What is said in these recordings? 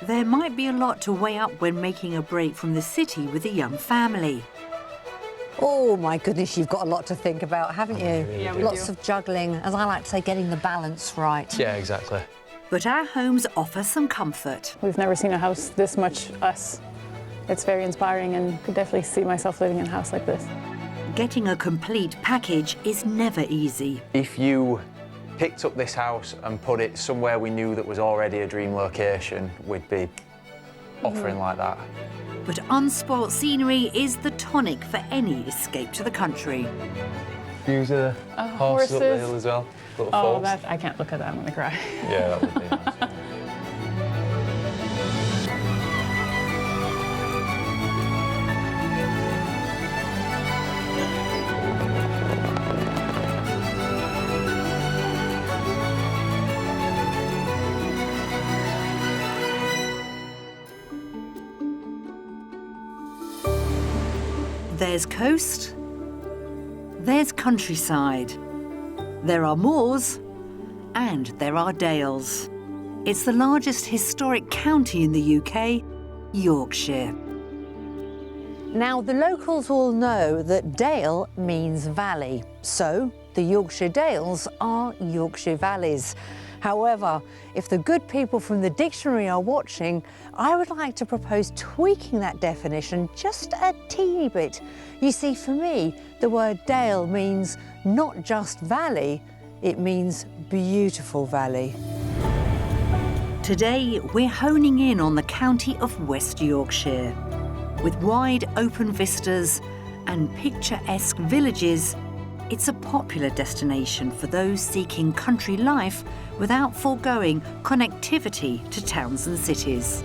There might be a lot to weigh up when making a break from the city with a young family. Oh, my goodness, you've got a lot to think about, haven't you? Yeah, we Lots do. of juggling, as I like to say, getting the balance right. Yeah, exactly. But our homes offer some comfort. We've never seen a house this much us. It's very inspiring and could definitely see myself living in a house like this. Getting a complete package is never easy. If you picked up this house and put it somewhere we knew that was already a dream location, we'd be offering like that. But unspoilt scenery is the tonic for any escape to the country. Views of the horses up the hill as well. Little Oh, falls. I can't look at that, I'm gonna cry. Yeah, that would be nice. There's coast, there's countryside, there are moors, and there are dales. It's the largest historic county in the UK, Yorkshire. Now, the locals all know that Dale means valley, so the Yorkshire Dales are Yorkshire valleys. However, if the good people from the dictionary are watching, I would like to propose tweaking that definition just a teeny bit. You see, for me, the word Dale means not just valley, it means beautiful valley. Today, we're honing in on the county of West Yorkshire. With wide open vistas and picturesque villages, it's a popular destination for those seeking country life without foregoing connectivity to towns and cities.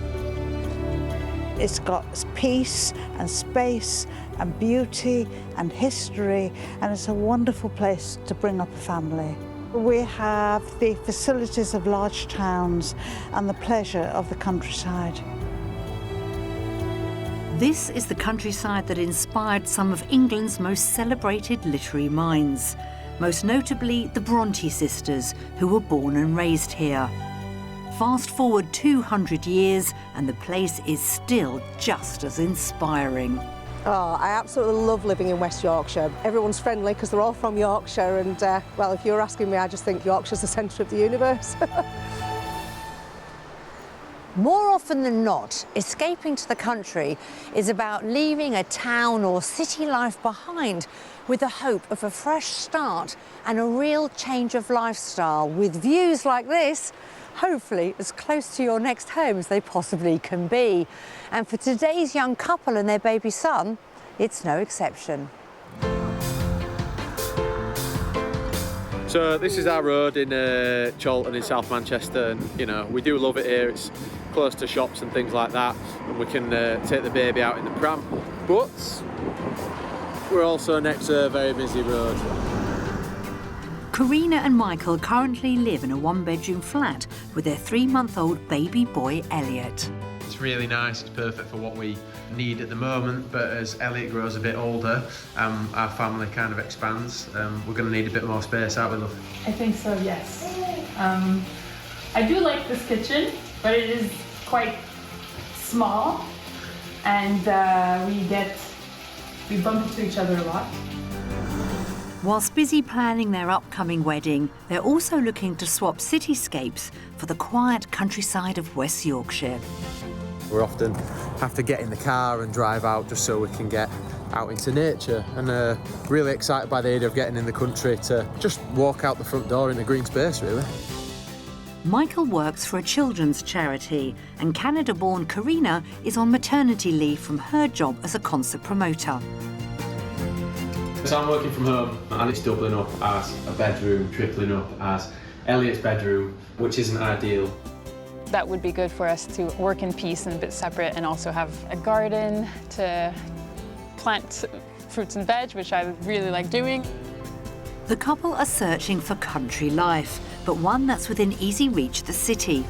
It's got peace and space and beauty and history, and it's a wonderful place to bring up a family. We have the facilities of large towns and the pleasure of the countryside. This is the countryside that inspired some of England's most celebrated literary minds, most notably the Bronte sisters, who were born and raised here. Fast forward 200 years and the place is still just as inspiring. Oh, I absolutely love living in West Yorkshire. Everyone's friendly because they're all from Yorkshire, and well, if you're asking me, I just think Yorkshire's the centre of the universe. More often than not, escaping to the country is about leaving a town or city life behind with the hope of a fresh start and a real change of lifestyle, with views like this, hopefully as close to your next home as they possibly can be. And for today's young couple and their baby son, it's no exception. So this is our road in Chorlton in South Manchester, and you know, we do love it here. It's close to shops and things like that, and we can take the baby out in the pram. But we're also next to a very busy road. Karina and Michael currently live in a one-bedroom flat with their 3-month-old baby boy, Elliot. It's really nice, it's perfect for what we need at the moment, but as Elliot grows a bit older, our family kind of expands. We're going to need a bit more space, aren't we, love? I think so, yes. I do like this kitchen, but it is quite small, and we bump into each other a lot. Whilst busy planning their upcoming wedding, they're also looking to swap cityscapes for the quiet countryside of West Yorkshire. We often have to get in the car and drive out just so we can get out into nature, and really excited by the idea of getting in the country to just walk out the front door in the green space, really. Michael works for a children's charity, and Canada-born Karina is on maternity leave from her job as a concert promoter. So I'm working from home, and it's doubling up as a bedroom, tripling up as Elliot's bedroom, which isn't ideal. That would be good for us to work in peace and a bit separate, and also have a garden to plant fruits and veg, which I really like doing. The couple are searching for country life, but one that's within easy reach of the city.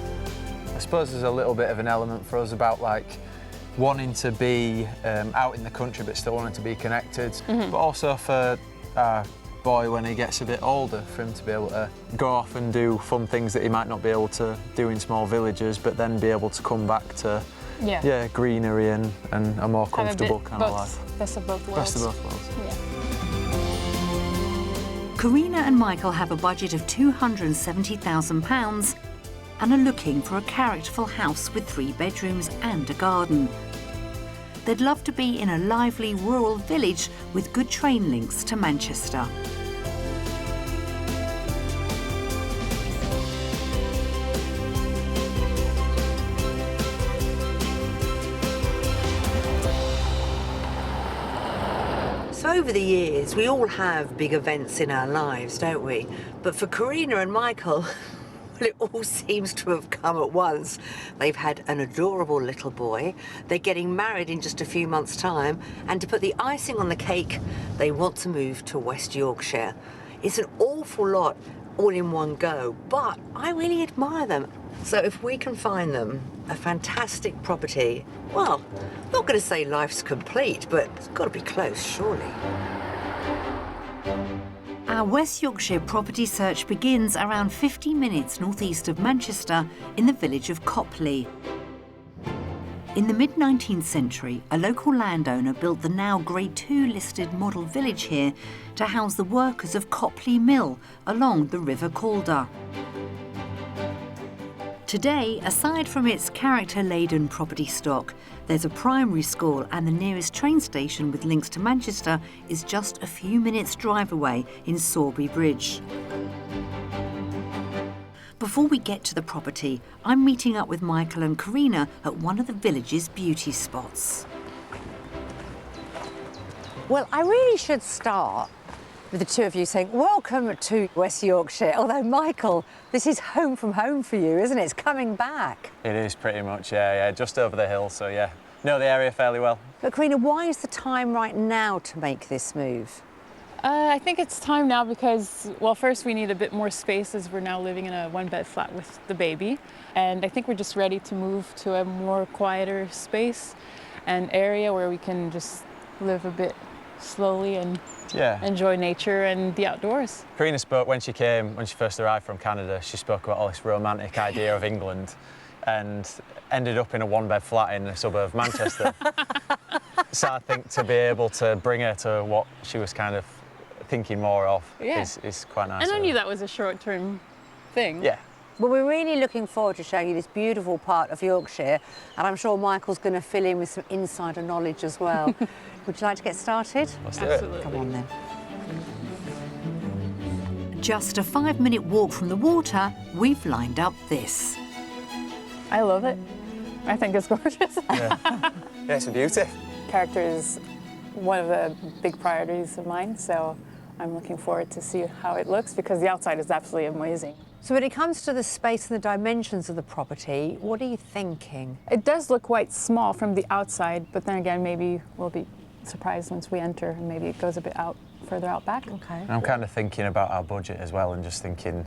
I suppose there's a little bit of an element for us about like wanting to be out in the country but still wanting to be connected, but also for our boy when he gets a bit older, for him to be able to go off and do fun things that he might not be able to do in small villages, but then be able to come back to greenery and a more comfortable kind of life. Best of both worlds. Best of both worlds. Yeah. Karina and Michael have a budget of £270,000 and are looking for a characterful house with 3 bedrooms and a garden. They'd love to be in a lively rural village with good train links to Manchester. So over the years, we all have big events in our lives, don't we? But for Karina and Michael, well, it all seems to have come at once. They've had an adorable little boy, they're getting married in just a few months' time, and to put the icing on the cake, they want to move to West Yorkshire. It's an awful lot all in one go, but I really admire them. So if we can find them a fantastic property, well, I'm not going to say life's complete, but it's got to be close, surely. Our West Yorkshire property search begins around 50 minutes northeast of Manchester in the village of Copley. In the mid-19th century, a local landowner built the now Grade 2 listed model village here to house the workers of Copley Mill along the River Calder. Today, aside from its character-laden property stock, there's a primary school and the nearest train station with links to Manchester is just a few minutes' drive away in Sawbury Bridge. Before we get to the property, I'm meeting up with Michael and Karina at one of the village's beauty spots. Well, I really should start with the two of you saying, welcome to West Yorkshire. Although, Michael, this is home from home for you, isn't it? It's coming back. It is pretty much, yeah, just over the hill, so yeah. Know the area fairly well. But Karina, why is the time right now to make this move? I think it's time now because, well, first we need a bit more space as we're now living in a 1-bed flat with the baby. And I think we're just ready to move to a more quieter space and area where we can just live a bit slowly and enjoy nature and the outdoors. Karina spoke when she first arrived from Canada, she spoke about all this romantic idea of England and ended up in a 1-bed flat in the suburb of Manchester. So I think to be able to bring her to what she was kind of thinking more of is quite nice. And I knew that was a short-term thing. Yeah. Well, we're really looking forward to showing you this beautiful part of Yorkshire, and I'm sure Michael's going to fill in with some insider knowledge as well. Would you like to get started? Let's do it. Come on then. Just a 5-minute walk from the water, we've lined up this. I love it. I think it's gorgeous. Yeah, it's a beauty. Character is one of the big priorities of mine, so I'm looking forward to see how it looks because the outside is absolutely amazing. So when it comes to the space and the dimensions of the property, what are you thinking? It does look quite small from the outside, but then again, maybe we'll be surprised once we enter and maybe it goes a bit further out back. Okay. I'm kind of thinking about our budget as well and just thinking,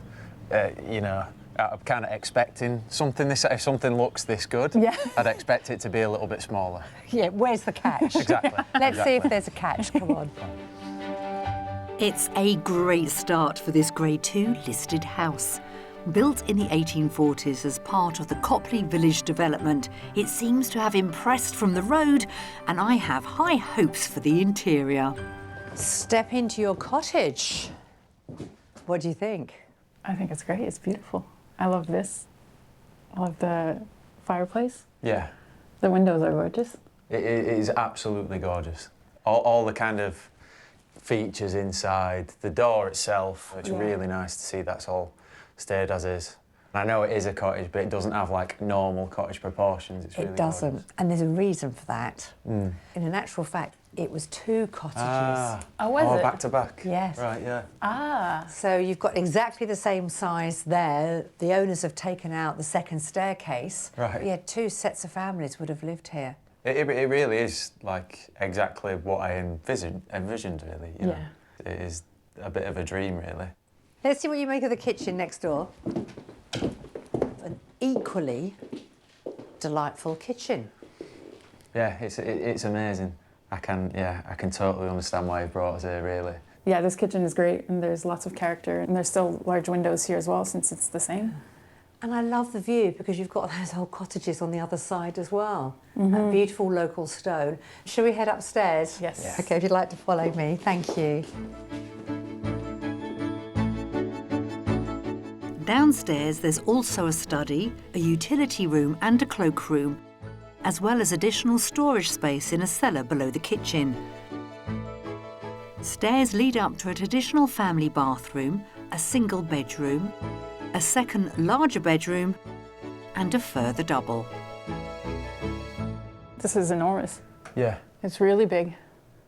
you know, I'm kind of expecting something if something looks this good, I'd expect it to be a little bit smaller. Yeah, where's the catch? Exactly. Let's see if there's a catch, come on. It's a great start for this Grade 2 listed house. Built in the 1840s as part of the Copley Village development, it seems to have impressed from the road, and I have high hopes for the interior. Step into your cottage. What do you think? I think it's great. It's beautiful. I love this. I love the fireplace. Yeah. The windows are gorgeous. It is absolutely gorgeous. All the kind of features inside, the door itself, it's really nice to see that's all stayed as is. And I know it is a cottage, but it doesn't have like normal cottage proportions. It's really It doesn't, gorgeous. and there's a reason for that. In an actual fact, it was 2 cottages. Oh, was it? Back to back? Yes. Right, yeah. Ah. So you've got exactly the same size there. The owners have taken out the second staircase. Right. Yeah, 2 sets of families would have lived here. It really is like exactly what I envisioned really. You know? It is a bit of a dream, really. Let's see what you make of the kitchen next door. An equally delightful kitchen. Yeah, it's amazing. I can totally understand why you brought us here, really. Yeah, this kitchen is great, and there's lots of character, and there's still large windows here as well, since it's the same. And I love the view because you've got those old cottages on the other side as well. That beautiful local stone. Shall we head upstairs? Yes. Yeah. Okay, if you'd like to follow me, thank you. Downstairs, there's also a study, a utility room and a cloakroom, as well as additional storage space in a cellar below the kitchen. Stairs lead up to a traditional family bathroom, a single bedroom, a second larger bedroom, and a further double. This is enormous. Yeah. It's really big.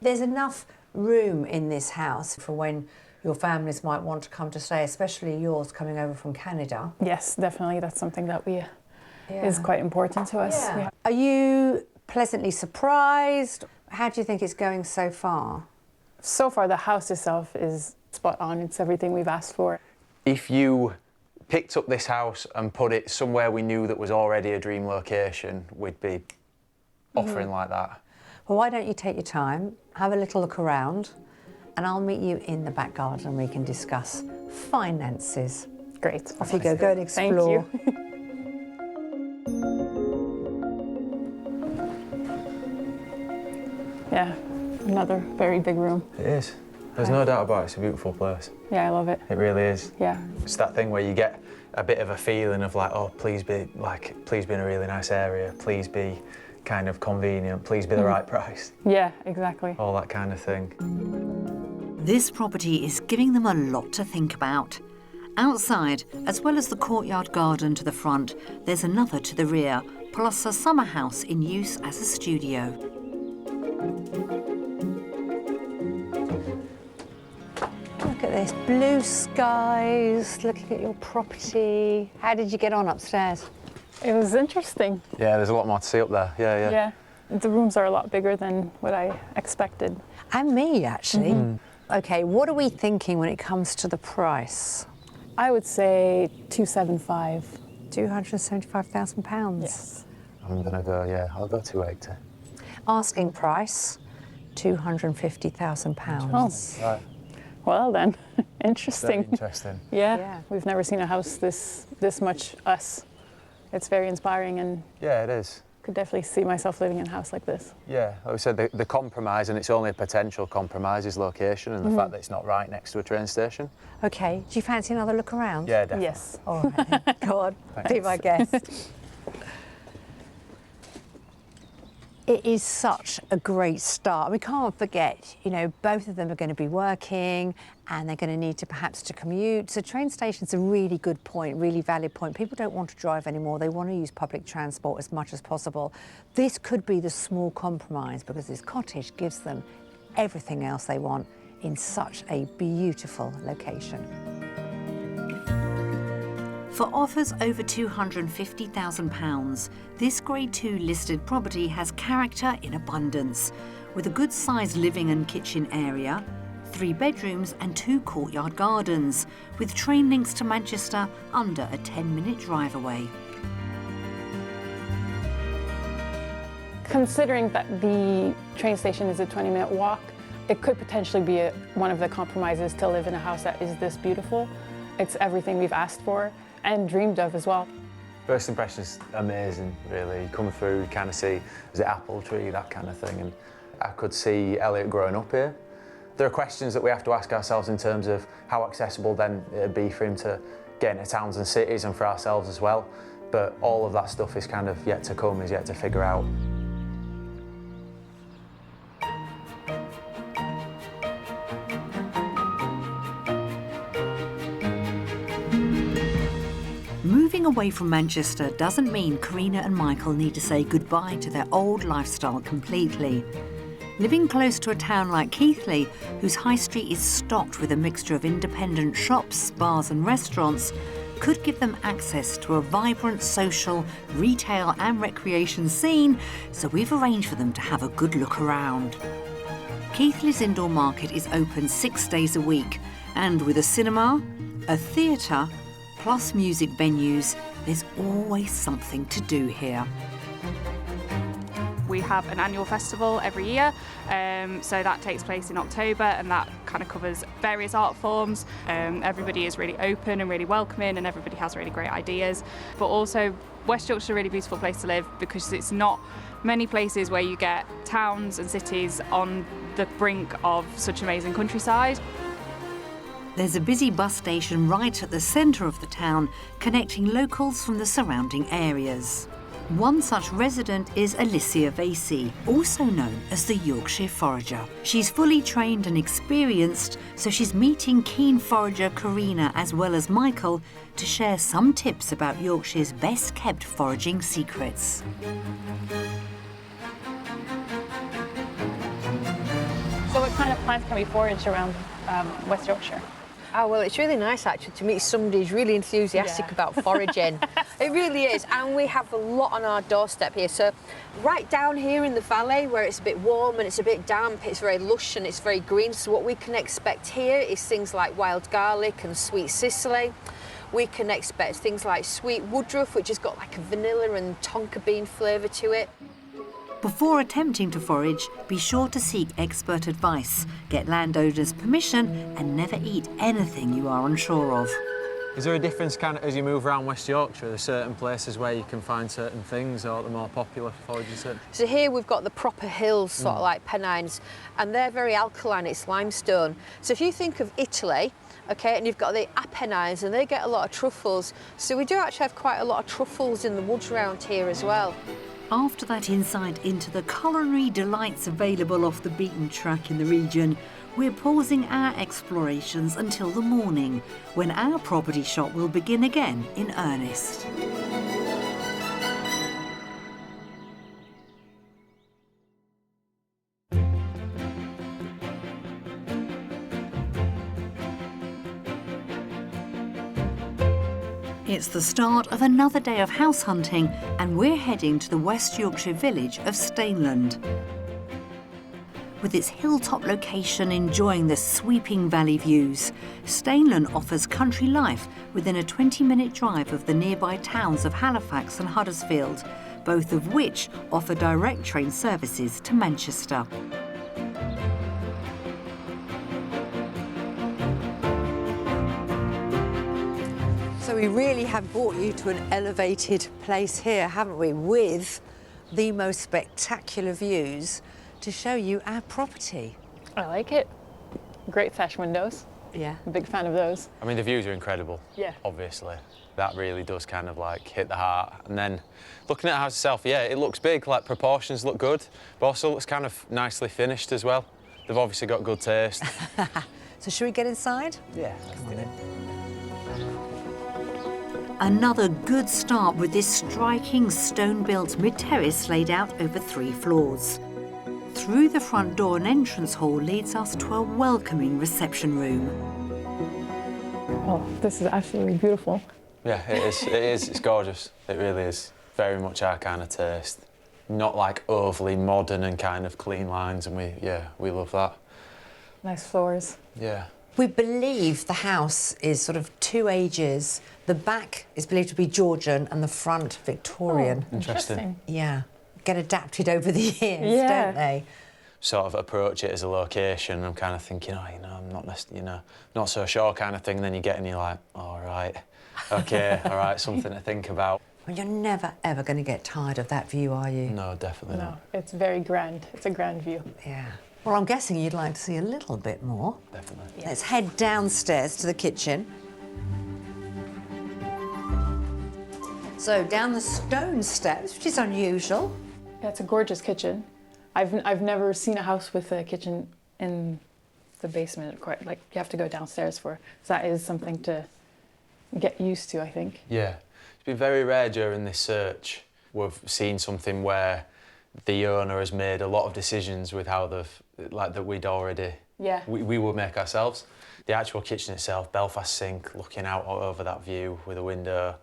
There's enough room in this house for when your families might want to come to stay, especially yours coming over from Canada. Yes, definitely. That's something that is quite important to us. Yeah. Yeah. Are you pleasantly surprised? How do you think it's going so far? So far, the house itself is spot on. It's everything we've asked for. If you picked up this house and put it somewhere we knew that was already a dream location, we'd be offering like that. Well, why don't you take your time, have a little look around, and I'll meet you in the back garden and we can discuss finances. Great. Off you go, go and explore. Thank you. Yeah, another very big room. It is. There's no doubt about it. It's a beautiful place. Yeah, I love it. It really is. Yeah. It's that thing where you get a bit of a feeling of like, oh, please be in a really nice area. Please be kind of convenient. Please be the right price. Yeah, exactly. All that kind of thing. This property is giving them a lot to think about. Outside, as well as the courtyard garden to the front, there's another to the rear, plus a summer house in use as a studio. Look at this, blue skies, looking at your property. How did you get on upstairs? It was interesting. Yeah, there's a lot more to see up there. Yeah. Yeah. The rooms are a lot bigger than what I expected. And me, actually. Okay, what are we thinking when it comes to the price? I would say 275. £275,000. Yes. I'm gonna go, I'll go 280. Asking price, £250,000. Oh. Right. Well then, Very interesting. interesting. Yeah. We've never seen a house this much us. It's very inspiring, and Yeah, it is. could definitely see myself living in a house like this. Yeah, like we said, the compromise, and it's only a potential compromise, is location and the fact that it's not right next to a train station. Okay, do you fancy another look around? Yeah, definitely. Yes. All right, then. Go on, be my guest. It is such a great start. We can't forget, you know, both of them are going to be working and they're going to need to perhaps to commute. So train station's a really good point, really valid point. People don't want to drive anymore. They want to use public transport as much as possible. This could be the small compromise because this cottage gives them everything else they want in such a beautiful location. For offers over £250,000, this Grade 2 listed property has character in abundance, with a good-sized living and kitchen area, 3 bedrooms and 2 courtyard gardens, with train links to Manchester under a 10-minute drive away. Considering that the train station is a 20-minute walk, it could potentially be one of the compromises to live in a house that is this beautiful. It's everything we've asked for and dreamed of as well. First impression is amazing, really. You come through, you kind of see, is it apple tree, that kind of thing, and I could see Elliot growing up here. There are questions that we have to ask ourselves in terms of how accessible then it'd be for him to get into towns and cities, and for ourselves as well. But all of that stuff is kind of yet to come, is yet to figure out. Moving away from Manchester doesn't mean Karina and Michael need to say goodbye to their old lifestyle completely. Living close to a town like Keighley, whose high street is stocked with a mixture of independent shops, bars and restaurants, could give them access to a vibrant social, retail and recreation scene, so we've arranged for them to have a good look around. Keighley's indoor market is open 6 days a week, and with a cinema, a theatre, plus music venues, there's always something to do here. we have an annual festival every year. So that takes place in October, and that kind of covers various art forms. Everybody is really open and really welcoming, and everybody has really great ideas. But also, West Yorkshire is a really beautiful place to live because it's not many places where you get towns and cities on the brink of such amazing countryside. There's a busy bus station right at the centre of the town, connecting locals from the surrounding areas. One such resident is Alicia Vasey, also known as the Yorkshire Forager. She's fully trained and experienced, so she's meeting keen forager Karina as well as Michael to share some tips about Yorkshire's best-kept foraging secrets. So what kind of plants can we forage around West Yorkshire? Oh, well, it's really nice, actually, to meet somebody who's really enthusiastic about foraging. It really is, and we have a lot on our doorstep here. So right down here in the valley, where it's a bit warm and it's a bit damp, it's very lush and it's very green. So what we can expect here is things like wild garlic and sweet cicely. We can expect things like sweet woodruff, which has got like a vanilla and tonka bean flavour to it. Before attempting to forage, be sure to seek expert advice, get landowners' permission, and never eat anything you are unsure of. Is there a difference kind of as you move around West Yorkshire? Are there certain places where you can find certain things, or the more popular foraging certain? So here we've got the proper hills, sort of like Pennines, and they're very alkaline, it's limestone. So if you think of Italy, okay, and you've got the Apennines, and they get a lot of truffles. So we do actually have quite a lot of truffles in the woods around here as well. After that insight into the culinary delights available off the beaten track in the region, we're pausing our explorations until the morning, when our property shop will begin again in earnest. It's the start of another day of house hunting, and we're heading to the West Yorkshire village of Stainland. With its hilltop location enjoying the sweeping valley views, Stainland offers country life within a 20-minute drive of the nearby towns of Halifax and Huddersfield, both of which offer direct train services to Manchester. So we really have brought you to an elevated place here, haven't we, with the most spectacular views to show you our property. I like it. Great sash windows. Yeah. I'm a big fan of those. I mean, the views are incredible. Yeah. Obviously. That really does kind of like hit the heart. And then looking at the house itself, yeah, it looks big, like proportions look good, but also looks kind of nicely finished as well. They've obviously got good taste. So should we get inside? Yeah, let's do it. Another good start with this striking stone-built mid-terrace laid out over 3 floors. Through the front door and entrance hall leads us to a welcoming reception room. Oh, this is absolutely beautiful. Yeah, it is. It is. It's gorgeous. It really is. Very much our kind of taste. Not like overly modern and kind of clean lines, and we love that. Nice floors. Yeah. We believe the house is sort of 2 ages. The back is believed to be Georgian and the front Victorian. Oh, interesting. Yeah. Get adapted over the years, Yeah. don't they? Sort of approach it as a location. I'm kind of thinking, I'm not, not so sure kind of thing. And then you get and you're like, all right, okay, all right, something to think about. Well, you're never, ever going to get tired of that view, are you? No, definitely No, not. it's very grand. It's a grand view. Yeah. Well, I'm guessing you'd like to see a little bit more. Definitely. Yeah. Let's head downstairs to the kitchen. So down the stone steps, which is unusual. Yeah, it's a gorgeous kitchen. I've never seen a house with a kitchen in the basement. Quite like you have to go downstairs for. So that is something to get used to, I think. Yeah, it's been very rare during this search. We've seen something where the owner has made a lot of decisions with how that we'd already. Yeah. We would make ourselves. The actual kitchen itself, Belfast sink, looking out over that view with a window,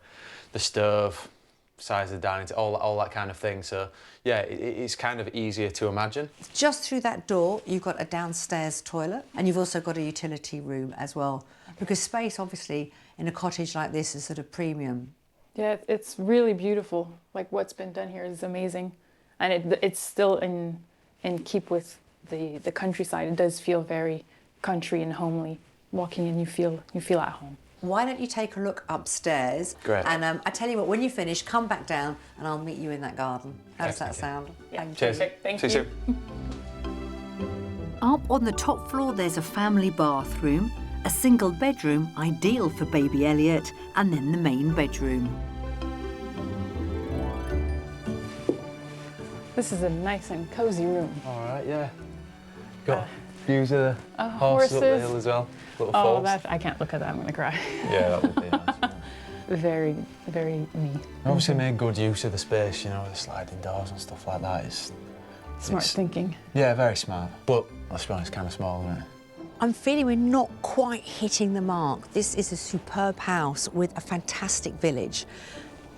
the stove, size of the dining, all that kind of thing. So yeah, it's kind of easier to imagine. Just through that door, you've got a downstairs toilet, and you've also got a utility room as well. Because space, obviously, in a cottage like this is sort of premium. Yeah, it's really beautiful. Like what's been done here is amazing. and it's still in keep with the countryside. It does feel very country and homely. Walking in, you feel at home. Why don't you take a look upstairs? Great. And I tell you what, when you finish, come back down and I'll meet you in that garden. How does that sound? Yeah, Cheers. perfect. Thank See you. soon. Up on the top floor, there's a family bathroom, a single bedroom ideal for baby Elliot, and then the main bedroom. This is a nice and cozy room. All right, yeah. Got views of the horses up the hill as well. Little Oh, falls. I can't look at that. I'm gonna cry. Yeah, that would be nice. Very, very me. Obviously made good use of the space, you know, the sliding doors and stuff like that. Smart thinking. Yeah, very smart. But let's be honest, kind of small, isn't it? I'm feeling we're not quite hitting the mark. This is a superb house with a fantastic village.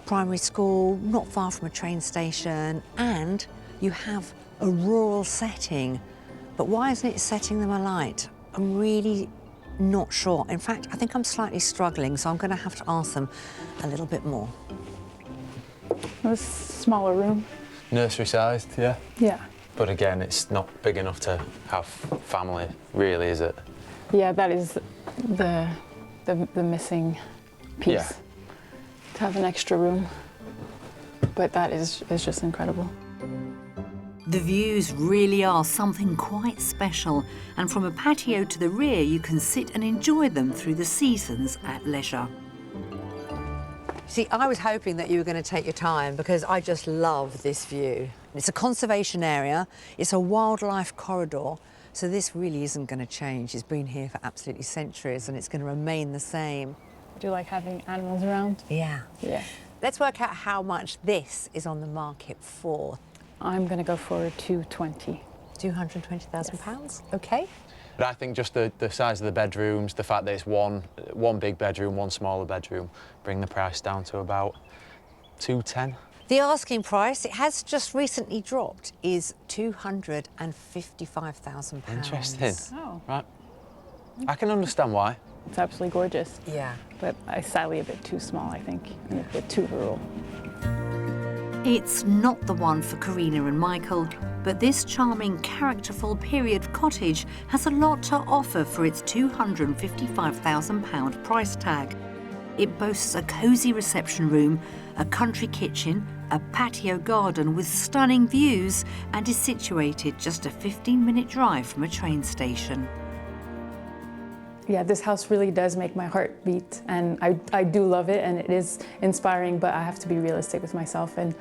Primary school, not far from a train station, and you have a rural setting. But why isn't it setting them alight? I'm really not sure. In fact, I think I'm slightly struggling, so I'm going to have to ask them a little bit more. This smaller room. Nursery sized, yeah. Yeah. But again, it's not big enough to have family, really, is it? Yeah, that is the missing piece. Yeah. To have an extra room. But that is just incredible. The views really are something quite special, and from a patio to the rear you can sit and enjoy them through the seasons at leisure. See, I was hoping that you were going to take your time because I just love this view. It's a conservation area, it's a wildlife corridor, so this really isn't going to change. It's been here for absolutely centuries and it's going to remain the same. Do you like having animals around? Yeah. Yeah. Let's work out how much this is on the market for. I'm going to go for 220. £220,000? OK. But I think just the size of the bedrooms, the fact that it's one big bedroom, one smaller bedroom, bring the price down to about 210. The asking price, it has just recently dropped, is £255,000. Interesting. Oh. Right. I can understand why. It's absolutely gorgeous. Yeah. But sadly a bit too small, I think, and a bit too rural. It's not the one for Karina and Michael, but this charming, characterful period cottage has a lot to offer for its £255,000 price tag. It boasts a cosy reception room, a country kitchen, a patio garden with stunning views, and is situated just a 15-minute drive from a train station. Yeah, this house really does make my heart beat, and I do love it, and it is inspiring, but I have to be realistic with myself and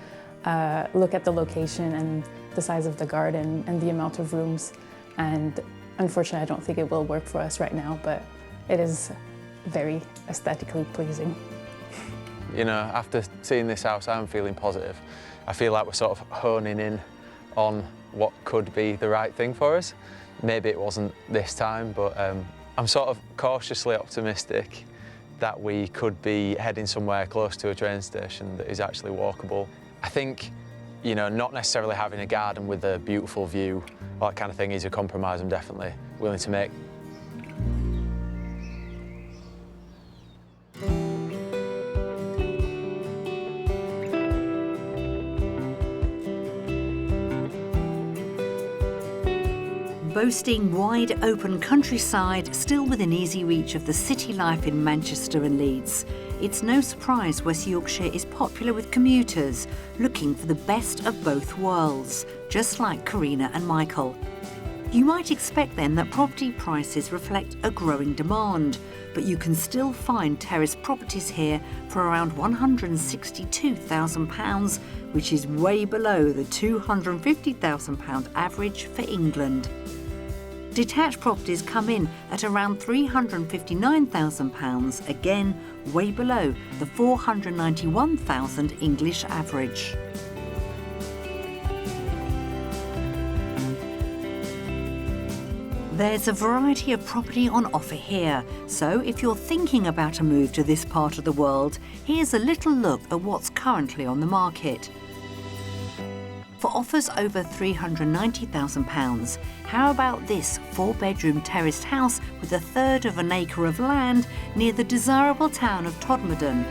look at the location and the size of the garden and the amount of rooms. And unfortunately, I don't think it will work for us right now, but it is very aesthetically pleasing. You know, after seeing this house, I'm feeling positive. I feel like we're sort of honing in on what could be the right thing for us. Maybe it wasn't this time, but I'm sort of cautiously optimistic that we could be heading somewhere close to a train station that is actually walkable. I think, you know, not necessarily having a garden with a beautiful view, all that kind of thing, is a compromise I'm definitely willing to make. Boasting wide open countryside, still within easy reach of the city life in Manchester and Leeds, it's no surprise West Yorkshire is popular with commuters looking for the best of both worlds, just like Karina and Michael. You might expect then that property prices reflect a growing demand, but you can still find terrace properties here for around £162,000, which is way below the £250,000 average for England. Detached properties come in at around £359,000, again way below the £491,000 English average. There's a variety of property on offer here, so if you're thinking about a move to this part of the world, here's a little look at what's currently on the market. For offers over £390,000, how about this 4-bedroom terraced house with 1/3 of an acre of land near the desirable town of Todmorden?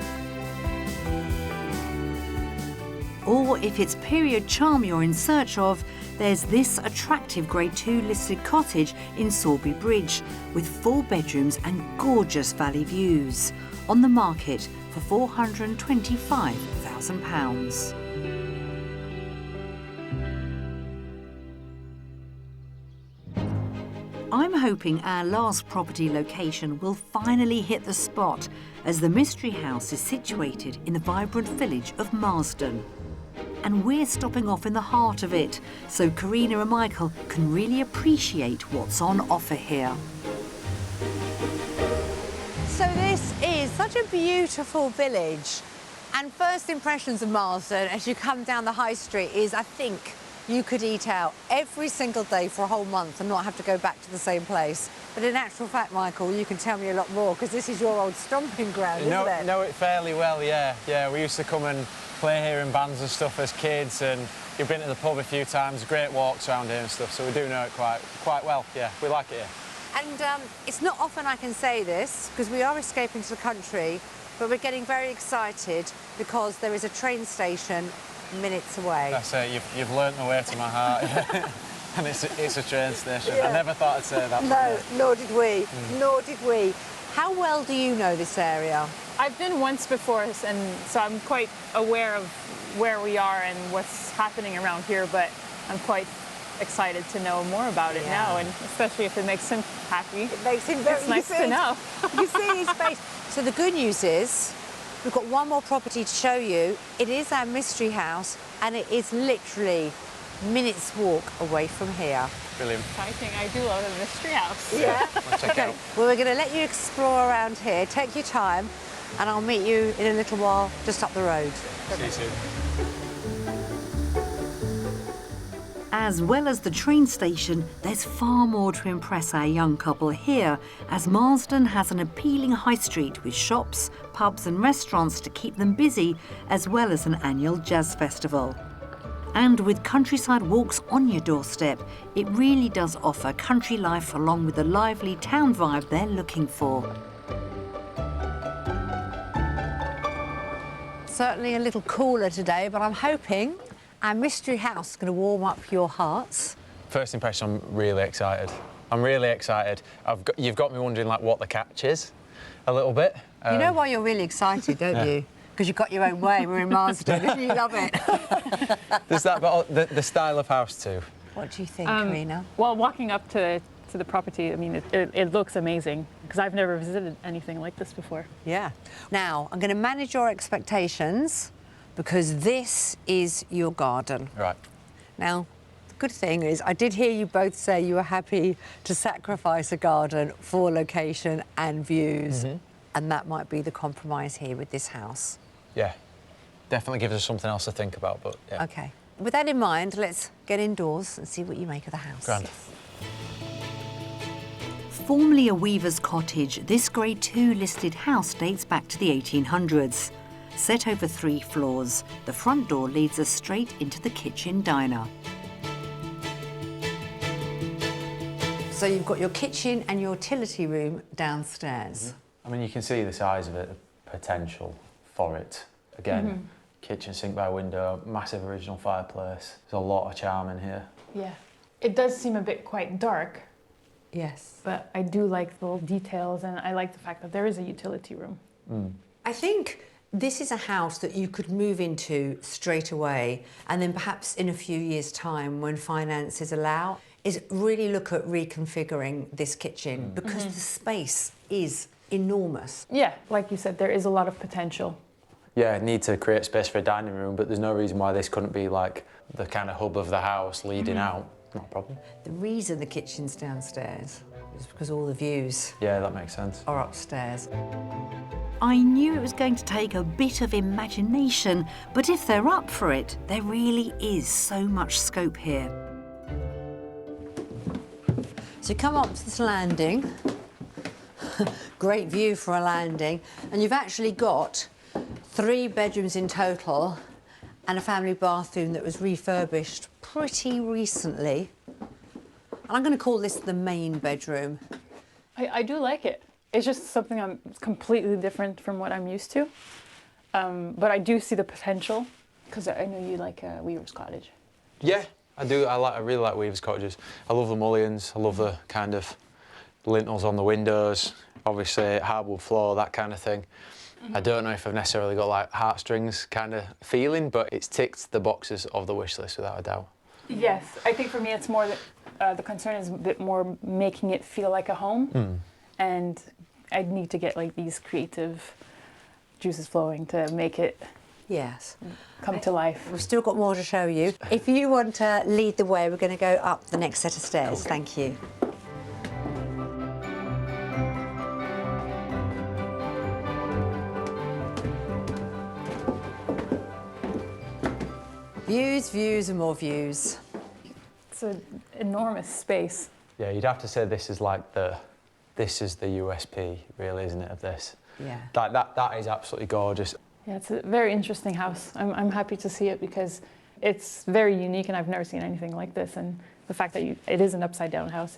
Or if it's period charm you're in search of, there's this attractive Grade 2 listed cottage in Sawby Bridge with 4 bedrooms and gorgeous valley views, on the market for £425,000. I'm hoping our last property location will finally hit the spot, as the mystery house is situated in the vibrant village of Marsden. And we're stopping off in the heart of it, so Karina and Michael can really appreciate what's on offer here. So this is such a beautiful village. And first impressions of Marsden as you come down the high street is, I think, you could eat out every single day for a whole month and not have to go back to the same place. But in actual fact, Michael, you can tell me a lot more, because this is your old stomping ground, isn't it? Know it fairly well, yeah. Yeah, we used to come and play here in bands and stuff as kids, and you've been to the pub a few times, great walks around here and stuff, so we do know it quite well, yeah. We like it here. And it's not often I can say this, because we are escaping to the country, but we're getting very excited because there is a train station minutes away. That's it, you've learnt the way to my heart. And it's a train station. Yeah. I never thought I'd say that. No, nor did we, nor did we. How well do you know this area? I've been once before, and so I'm quite aware of where we are and what's happening around here, but I'm quite excited to know more about it now, and especially if it makes him happy. It makes him very... It's nice to know. You see his face. So the good news is, we've got one more property to show you. It is our mystery house, and it is literally minutes walk away from here. Brilliant. Exciting. I do love a mystery house. Yeah. Let's check it out. Well, we're going to let you explore around here. Take your time, and I'll meet you in a little while just up the road. See you soon. As well as the train station, there's far more to impress our young couple here, as Marsden has an appealing high street with shops, pubs and restaurants to keep them busy, as well as an annual jazz festival. And with countryside walks on your doorstep, it really does offer country life along with the lively town vibe they're looking for. Certainly a little cooler today, but I'm hoping our mystery house is going to warm up your hearts. First impression, I'm really excited. I'm really excited. You've got me wondering like what the catch is, a little bit. You know why you're really excited, don't you? Because you've got your own way. We're in Marsden and you love it. There's that, but the style of house too. What do you think, Karina? Well, walking up to the property, I mean, it looks amazing, because I've never visited anything like this before. Yeah. Now, I'm going to manage your expectations, because this is your garden. Right. Now, the good thing is, I did hear you both say you were happy to sacrifice a garden for location and views, and that might be the compromise here with this house. Yeah, definitely gives us something else to think about, but yeah. OK. With that in mind, let's get indoors and see what you make of the house. Grand. Formerly a weaver's cottage, this Grade 2 listed house dates back to the 1800s. Set over 3 floors, the front door leads us straight into the kitchen diner. So you've got your kitchen and your utility room downstairs. I mean, you can see the size of it, the potential for it. Again, kitchen sink by window, massive original fireplace. There's a lot of charm in here. Yeah. It does seem a bit quite dark. Yes. But I do like the little details, and I like the fact that there is a utility room. I think this is a house that you could move into straight away, and then perhaps in a few years' time, when finances allow, is really look at reconfiguring this kitchen, because the space is enormous. Yeah, like you said, there is a lot of potential. Yeah, need to create space for a dining room, but there's no reason why this couldn't be like the kind of hub of the house leading out. Not a problem. The reason the kitchen's downstairs is because all the views Yeah, that makes sense. are upstairs. I knew it was going to take a bit of imagination, but if they're up for it, there really is so much scope here. So you come up to this landing, great view for a landing, and you've actually got 3 bedrooms in total and a family bathroom that was refurbished pretty recently. And I'm going to call this the main bedroom. I do like it. It's just something it's completely different from what I'm used to. But I do see the potential, Because I know you like Weaver's Cottage. Yeah, I do. I really like Weaver's cottages. I love the mullions. I love the kind of lintels on the windows. Obviously, hardwood floor, that kind of thing. I don't know if I've necessarily got like heartstrings kind of feeling, but it's ticked the boxes of the wish list without a doubt. Yes, I think for me it's more that the concern is a bit more making it feel like a home, and I need to get like these creative juices flowing to make it Yes. come to life. We've still got more to show you. If you want to lead the way, we're going to go up the next set of stairs. Okay. Thank you. Views, views and more views. It's an enormous space. Yeah, you'd have to say this is like this is the USP, really, isn't it, of this? Yeah. Like that is absolutely gorgeous. Yeah, it's a very interesting house. I'm happy to see it because it's very unique and I've never seen anything like this. And the fact that it is an upside down house,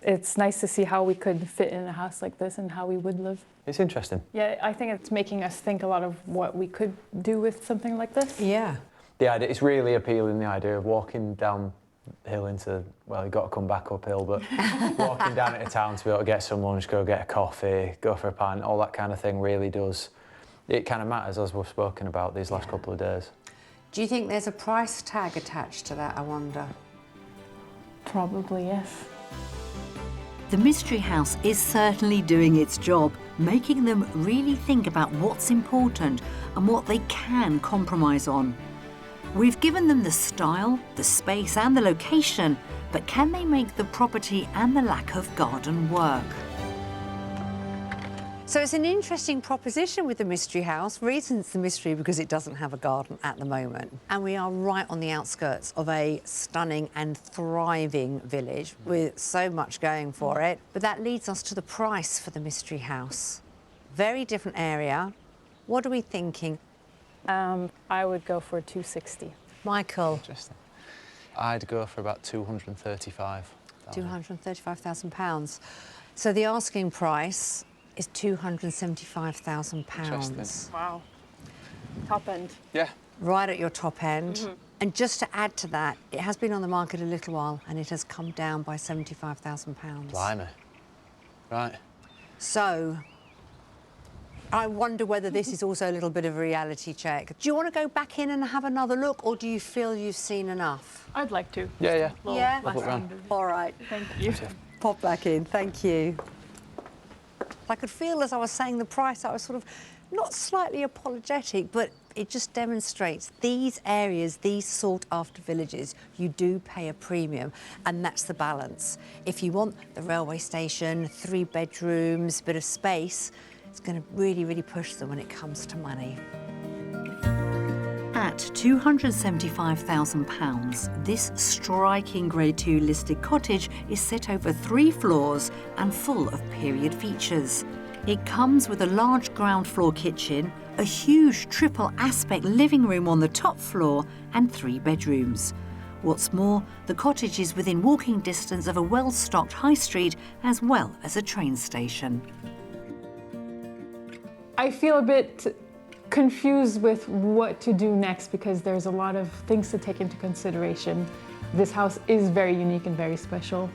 it's nice to see how we could fit in a house like this and how we would live. It's interesting. Yeah, I think it's making us think a lot of what we could do with something like this. Yeah. The idea, it's really appealing, the idea of walking downhill into, well, you've got to come back uphill, but walking down into town to be able to get some lunch, go get a coffee, go for a pint, all that kind of thing really does. It kind of matters, as we've spoken about these last couple of days. Do you think there's a price tag attached to that, I wonder? Probably, yes. The Mystery House is certainly doing its job, making them really think about what's important and what they can compromise on. We've given them the style, the space and the location, but can they make the property and the lack of garden work? So it's an interesting proposition with the Mystery House. Reason it's the mystery because it doesn't have a garden at the moment. And we are right on the outskirts of a stunning and thriving village with so much going for it. But that leads us to the price for the Mystery House. Very different area. What are we thinking? I would go for 260. Michael? Interesting. I'd go for about 235,000. £235,000. So the asking price is £275,000. Wow. Top end. Yeah. Right at your top end. And just to add to that, it has been on the market a little while and it has come down by £75,000. Blimey. Right. So I wonder whether this is also a little bit of a reality check. Do you want to go back in and have another look, or do you feel you've seen enough? I'd like to. Yeah. Yeah? Have a look round. All right. Thank you. Pop back in, thank you. I could feel as I was saying the price, I was sort of not slightly apologetic, but it just demonstrates these areas, these sought-after villages, you do pay a premium, and that's the balance. If you want the railway station, 3 bedrooms, bit of space, it's going to really, really push them when it comes to money. At £275,000, this striking Grade 2 listed cottage is set over 3 floors and full of period features. It comes with a large ground floor kitchen, a huge triple aspect living room on the top floor and 3 bedrooms. What's more, the cottage is within walking distance of a well-stocked high street as well as a train station. I feel a bit confused with what to do next because there's a lot of things to take into consideration. This house is very unique and very special,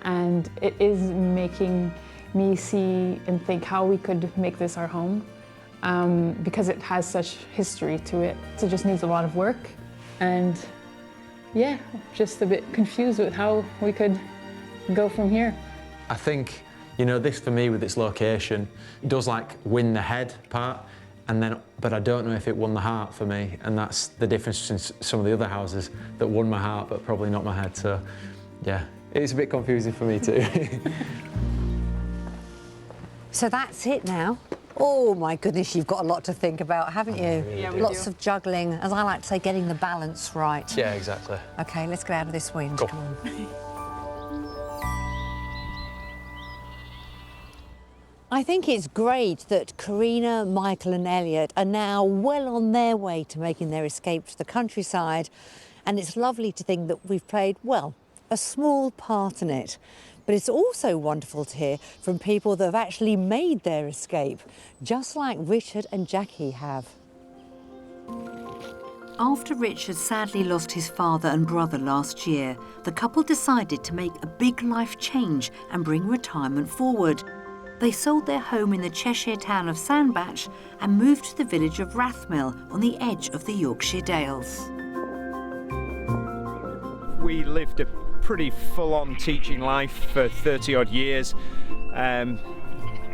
and it is making me see and think how we could make this our home because it has such history to it. So it just needs a lot of work, and yeah, just a bit confused with how we could go from here. I think, you know, this for me with its location, it does like win the head part, and then, but I don't know if it won the heart for me, and that's the difference between some of the other houses that won my heart but probably not my head. So yeah, it's a bit confusing for me too. So that's it now. Oh my goodness, you've got a lot to think about, haven't you? Yeah, we Lots do. of juggling, as I like to say, getting the balance right. Yeah, exactly. Okay, let's get out of this wind. Go. Come on. I think it's great that Karina, Michael and Elliot are now well on their way to making their escape to the countryside, and it's lovely to think that we've played, well, a small part in it. But it's also wonderful to hear from people that have actually made their escape, just like Richard and Jackie have. After Richard sadly lost his father and brother last year, the couple decided to make a big life change and bring retirement forward. They sold their home in the Cheshire town of Sandbach and moved to the village of Rathmill on the edge of the Yorkshire Dales. We lived a pretty full-on teaching life for 30-odd years,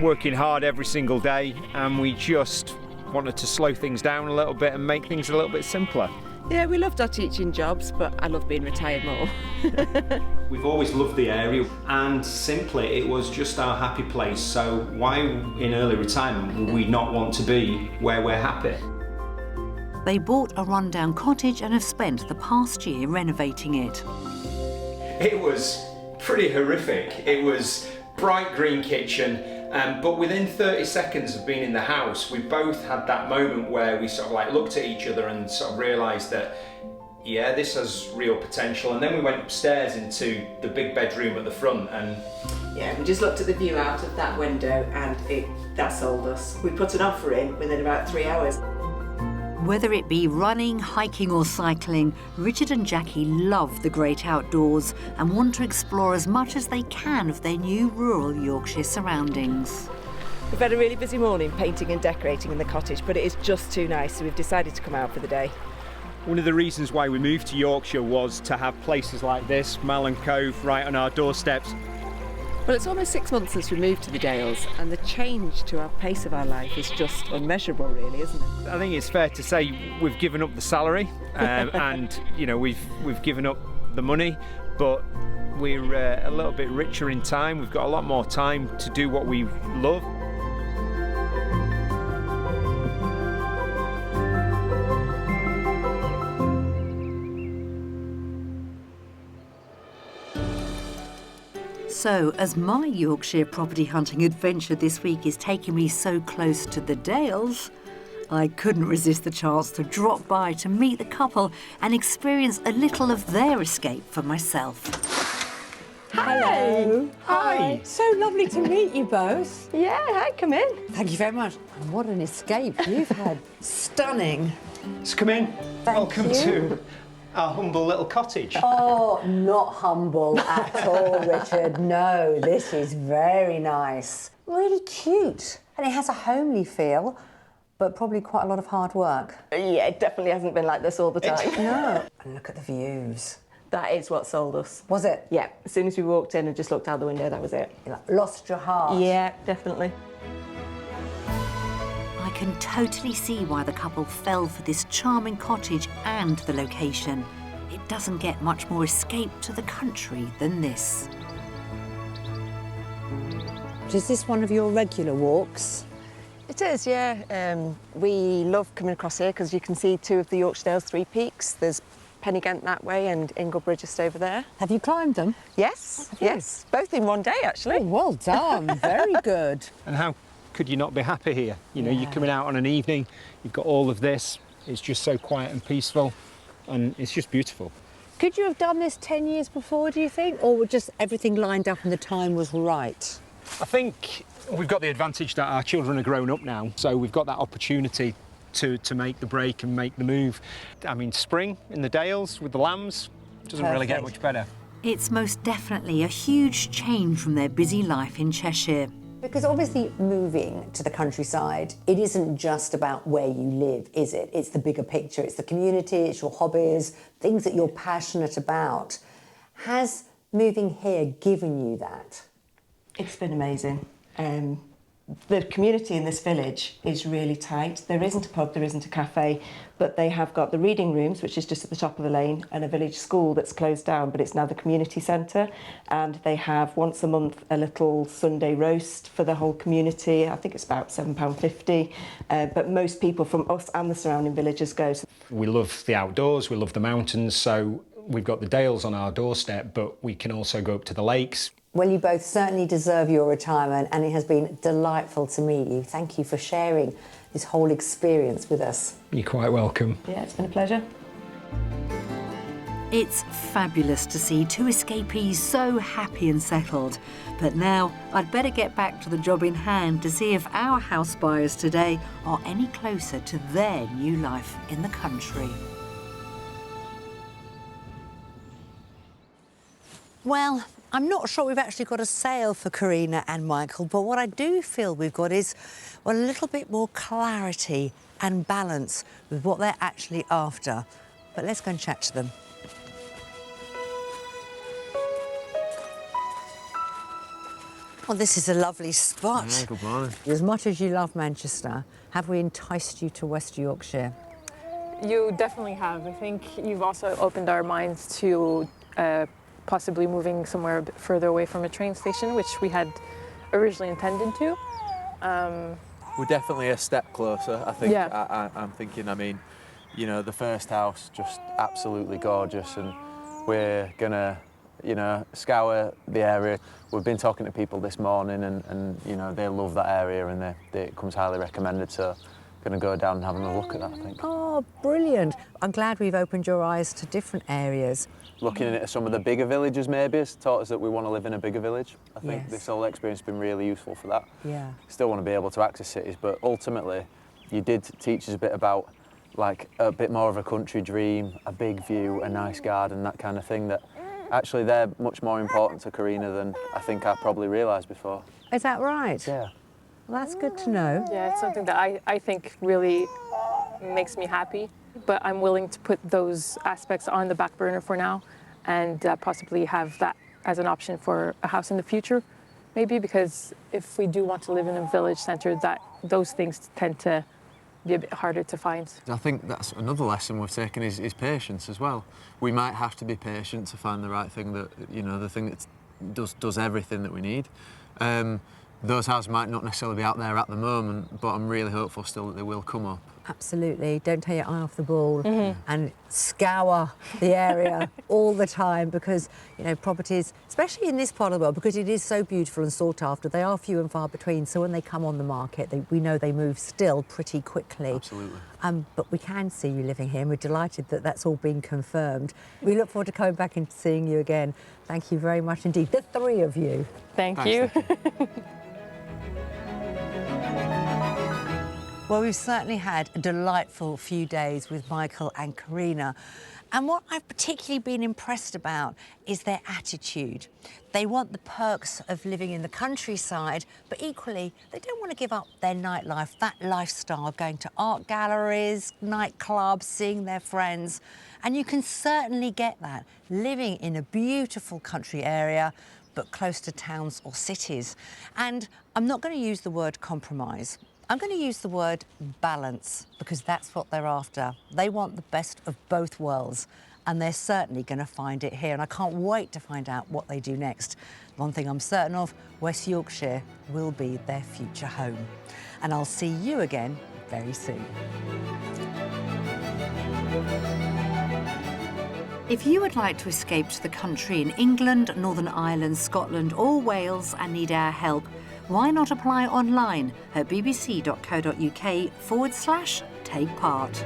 working hard every single day, and we just wanted to slow things down a little bit and make things a little bit simpler. Yeah, we loved our teaching jobs, but I love being retired more. We've always loved the area, and simply it was just our happy place, so why in early retirement would we not want to be where we're happy? They bought a rundown cottage and have spent the past year renovating it. It was pretty horrific. It was bright green kitchen, but within 30 seconds of being in the house, we both had that moment where we sort of like looked at each other and sort of realised that, yeah, this has real potential. And then we went upstairs into the big bedroom at the front, and Yeah, we just looked at the view out of that window and that sold us. We put an offer in within about 3 hours. Whether it be running, hiking or cycling, Richard and Jackie love the great outdoors and want to explore as much as they can of their new rural Yorkshire surroundings. We've had a really busy morning painting and decorating in the cottage, but it is just too nice, so we've decided to come out for the day. One of the reasons why we moved to Yorkshire was to have places like this, Malin Cove, right on our doorsteps. Well, it's almost 6 months since we moved to the Dales, and the change to our pace of our life is just unmeasurable, really, isn't it? I think it's fair to say we've given up the salary, and you know we've given up the money, but we're a little bit richer in time. We've got a lot more time to do what we love. So, as my Yorkshire property hunting adventure this week is taking me so close to the Dales, I couldn't resist the chance to drop by to meet the couple and experience a little of their escape for myself. Hello. Hi. So lovely to meet you both. Yeah, hi, come in. Thank you very much. And what an escape you've had. Stunning. Let's come in. Welcome you. to our humble little cottage. Oh, not humble at all, Richard. No, this is very nice. Really cute. And it has a homely feel, but probably quite a lot of hard work. Yeah, it definitely hasn't been like this all the time. No. And look at the views. That is what sold us. Was it? Yeah, as soon as we walked in and just looked out the window, that was it. You lost your heart. Yeah, definitely. I can totally see why the couple fell for this charming cottage and the location. It doesn't get much more escape to the country than this. Is this one of your regular walks? It is, yeah. We love coming across here because you can see two of the Yorkshire Dales 3 peaks. There's Pennygent that way and Ingleborough just over there. Have you climbed them? Yes, yes. Both in one day, actually. Oh, well done. Very good. And how could you not be happy here? You know, you're coming out on an evening, you've got all of this, it's just so quiet and peaceful, and it's just beautiful. Could you have done this 10 years before, do you think? Or were just everything lined up and the time was right? I think we've got the advantage that our children are grown up now, so we've got that opportunity to make the break and make the move. I mean, spring in the Dales with the lambs doesn't really get much better. It's most definitely a huge change from their busy life in Cheshire. Because obviously moving to the countryside, it isn't just about where you live, is it? It's the bigger picture, it's the community, it's your hobbies, things that you're passionate about. Has moving here given you that? It's been amazing. The community in this village is really tight. There isn't a pub, there isn't a cafe, but they have got the reading rooms, which is just at the top of the lane, and a village school that's closed down, but it's now the community centre. And they have once a month a little Sunday roast for the whole community. I think it's about £7.50, but most people from us and the surrounding villages go. We love the outdoors, we love the mountains, so we've got the Dales on our doorstep, but we can also go up to the lakes. Well, you both certainly deserve your retirement, and it has been delightful to meet you. Thank you for sharing this whole experience with us. You're quite welcome. Yeah, it's been a pleasure. It's fabulous to see two escapees so happy and settled. But now I'd better get back to the job in hand to see if our house buyers today are any closer to their new life in the country. Well, I'm not sure we've actually got a sale for Karina and Michael, but what I do feel we've got is a little bit more clarity and balance with what they're actually after. But let's go and chat to them. Well, this is a lovely spot. Yeah, good morning. As much as you love Manchester, have we enticed you to West Yorkshire? You definitely have. I think you've also opened our minds to possibly moving somewhere a bit further away from a train station, which we had originally intended to. We're definitely a step closer, I think. Yeah. I'm thinking, I mean, you know, the first house, just absolutely gorgeous, and we're gonna, you know, scour the area. We've been talking to people this morning and you know, they love that area and it comes highly recommended, so going to go down and have a look at that, I think. Oh, brilliant. I'm glad we've opened your eyes to different areas. Looking at some of the bigger villages maybe has taught us that we want to live in a bigger village. I think this whole experience has been really useful for that. Yeah. Still want to be able to access cities, but ultimately you did teach us a bit about like a bit more of a country dream, a big view, a nice garden, that kind of thing, that actually they're much more important to Karina than I think I probably realised before. Is that right? Yeah. Well, that's good to know. Yeah, it's something that I think really makes me happy, but I'm willing to put those aspects on the back burner for now and possibly have that as an option for a house in the future, maybe, because if we do want to live in a village centre, that those things tend to be a bit harder to find. I think that's another lesson we've taken is patience as well. We might have to be patient to find the right thing that, you know, the thing that does everything that we need. Those houses might not necessarily be out there at the moment, but I'm really hopeful still that they will come up. Absolutely. Don't take your eye off the ball and scour the area all the time, because, you know, properties, especially in this part of the world, because it is so beautiful and sought after, they are few and far between. So when they come on the market, we know they move still pretty quickly. Absolutely. But we can see you living here, and we're delighted that that's all been confirmed. We look forward to coming back and seeing you again. Thank you very much indeed, the three of you. Thank you. Well, we've certainly had a delightful few days with Michael and Karina. And what I've particularly been impressed about is their attitude. They want the perks of living in the countryside, but equally, they don't want to give up their nightlife, that lifestyle of going to art galleries, nightclubs, seeing their friends. And you can certainly get that living in a beautiful country area, but close to towns or cities. And I'm not going to use the word compromise. I'm going to use the word balance, because that's what they're after. They want the best of both worlds, and they're certainly going to find it here. And I can't wait to find out what they do next. One thing I'm certain of, West Yorkshire will be their future home. And I'll see you again very soon. If you would like to escape to the country in England, Northern Ireland, Scotland or Wales and need our help, why not apply online at bbc.co.uk/take part.